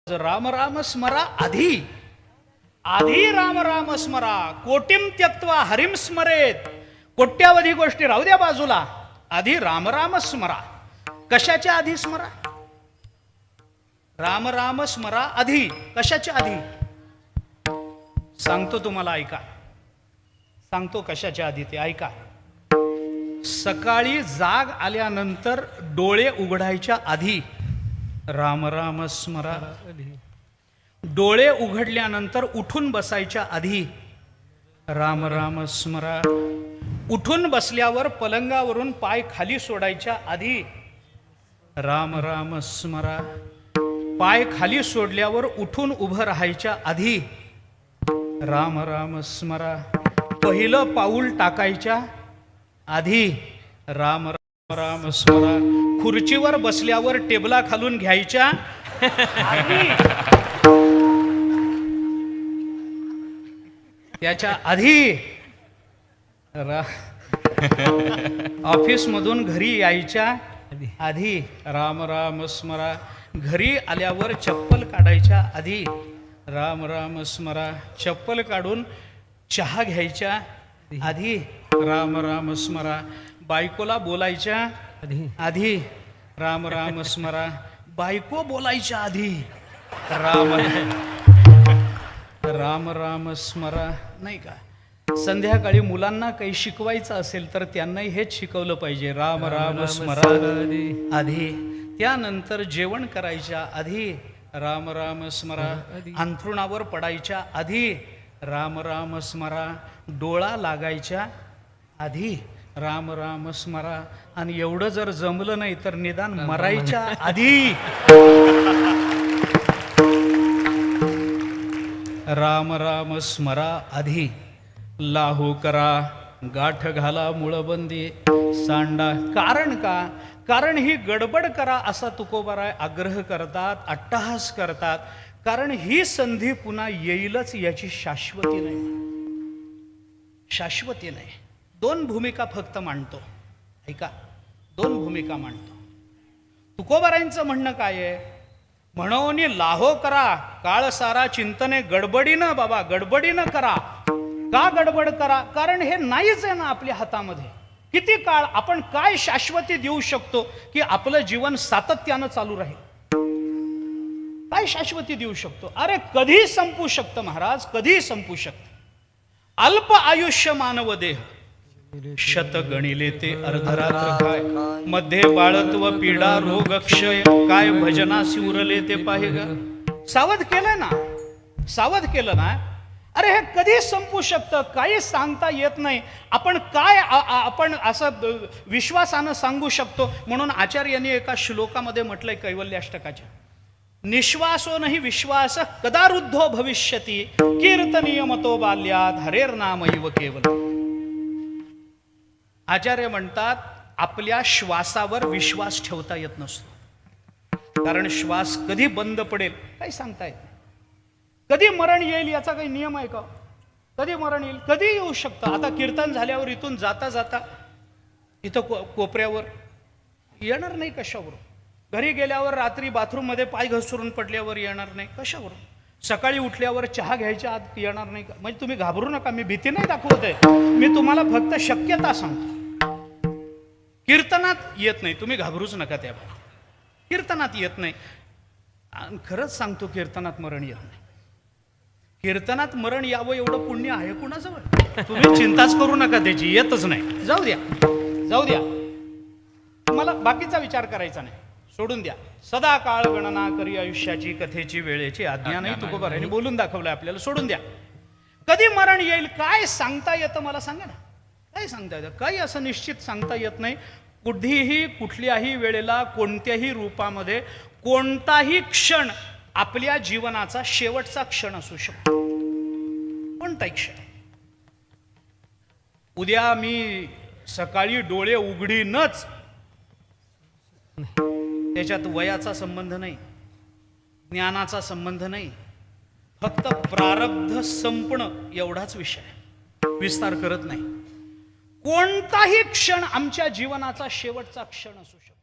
राम राम स्मरा आधी आधी राम राम स्मरा कोटीम त्यक्त्वा हरिम स्मरेत. कोट्यावधी गोष्टी राहू द्या बाजूला, आधी राम राम स्मरा. कशाच्या आधी स्मरा? राम राम स्मरा आधी. कशाच्या आधी सांगतो तुम्हाला, ऐका. सांगतो कशाच्या आधी ते ऐका. सकाळी जाग आल्यानंतर डोळे उघडायच्या आधी राम राम स्मरा. डोळे उघडल्यानंतर उठून बसायच्या आधी राम राम स्मरा. उठून बसल्यावर पलंगावरून पाय खाली सोडायच्या आधी राम राम स्मरा. पाय खाली सोडल्यावर उठून उभं राहायच्या आधी राम राम स्मरा. पहिलं पाऊल टाकायच्या आधी राम राम स्मरा. खुर्चीवर बसल्यावर टेबला खालून घ्यायच्या आधी, त्याच्या आधी ऑफिस मधून घरी यायच्या आधी राम राम स्मरा. घरी आल्यावर चप्पल काढायच्या आधी राम राम स्मरा. चप्पल काढून चहा घ्यायच्या आधी राम राम स्मरा. बायकोला बोलायच्या आधी राम राम स्मरा. बायको बोलायच्या आधी राम राम राम स्मरा. नाही का? संध्याकाळी मुलांना काही शिकवायचं असेल तर त्यांनाही हेच शिकवलं पाहिजे, राम राम स्मरा आधी. त्यानंतर जेवण करायच्या आधी राम राम स्मरा. अंथरुणावर पडायच्या आधी राम राम स्मरा. डोळा लागायच्या आधी राम राम स्मरा. आणि एवढं जर जमलं नाही तर निदान मरायच्या आधी राम राम स्मरा आधी. लाहू करा गाठ घाला मुळबंदी सांडा. कारण का? कारण ही गडबड करा असा तुकोबाराय आग्रह करतात, अट्टहास करतात. कारण ही संधी पुन्हा येईलच याची शाश्वती नाही. शाश्वती नाही. दोन भूमिका फक्त मांडतो, ऐका. दोन भूमिका मांडतो. तुकोबारायांचं म्हणणं काय आहे? म्हणून लाहो करा काळ सारा चिंतने गडबडीनं. बाबा गडबडीनं करा. का गडबड करा? कारण हे नाहीच आहे ना आपल्या हातामध्ये. किती काळ आपण काय शाश्वती देऊ शकतो की आपलं जीवन सातत्यानं चालू राहील? काय शाश्वती देऊ शकतो? अरे कधी संपू शकतं महाराज, कधी संपू शकतं. अल्प आयुष्य मानव देह, शत गणिले ते अर्धरात्र काय. मध्ये बाळत्व पीडा रोग क्षय, काय भजनासी उरले ते पाहे ग. सावध केलं ना, सावध केलं ना. अरे हे कधी संपू शकतं, काही सांगता येत नाही. आपण काय आपण असं विश्वासानं सांगू शकतो? म्हणून आचार्यांनी एका श्लोकामध्ये म्हटलंय कैवल्याष्टकाच्या, निश्वासो नाही विश्वास कदा रुद्धो भविष्यती, कीर्तनीय मतो बाल्यात हरेर नामैव केवल. आचार्य म्हणतात आपल्या श्वासावर विश्वास ठेवता येत नसतो. कारण श्वास कधी बंद पडेल काही सांगता येत नाही. कधी मरण येईल याचा काही नियम आहे का? कधी मरण येईल, कधी येऊ शकतं. आता कीर्तन झाल्यावर इथून जाता जाता इथं कोपऱ्यावर येणार नाही कशावरून? घरी गेल्यावर रात्री बाथरूम मध्ये पाय घसरून पडल्यावर येणार नाही कशावरून? सकाळी उठल्यावर चहा घ्यायच्या आत येणार नाही का? म्हणजे तुम्ही घाबरू नका, मी भीती नाही दाखवत आहे, मी तुम्हाला फक्त शक्यता सांगतो. कीर्तनात येत नाही, तुम्ही घाबरूच नका. त्या कीर्तनात येत नाही. खरंच सांगतो, कीर्तनात मरण येत नाही. कीर्तनात मरण यावं एवढं पुण्य आहे कुणाजवळ? तुम्ही चिंताच करू नका त्याची, येतच नाही. जाऊ द्या, जाऊ द्या. तुम्हाला बाकीचा विचार करायचा नाही, सोडून द्या. सदा काळ गणना करी आयुष्याची, कथेची वेळेची आज्ञा नाही तुकोबारायांनी बोलून दाखवलंय आपल्याला. सोडून द्या. कधी मरण येईल काय सांगता येतं मला सांगा ना? काय सांगता येतं? काही असं निश्चित सांगता येत नाही. कुठेही कुठल्याही वेळेला कोणत्याही रूपामध्ये कोणताही क्षण आपल्या जीवनाचा शेवटचा क्षण असू शकतो. कोणताही क्षण. उद्या मी सकाळी डोळे उघडीनच, त्याच्यात वयाचा संबंध नाही, ज्ञानाचा संबंध नाही, फक्त प्रारब्ध संपणं एवढाच विषय, विस्तार करत नाही. कोणताही क्षण आमच्या जीवनाचा शेवटचा क्षण असू शकतो.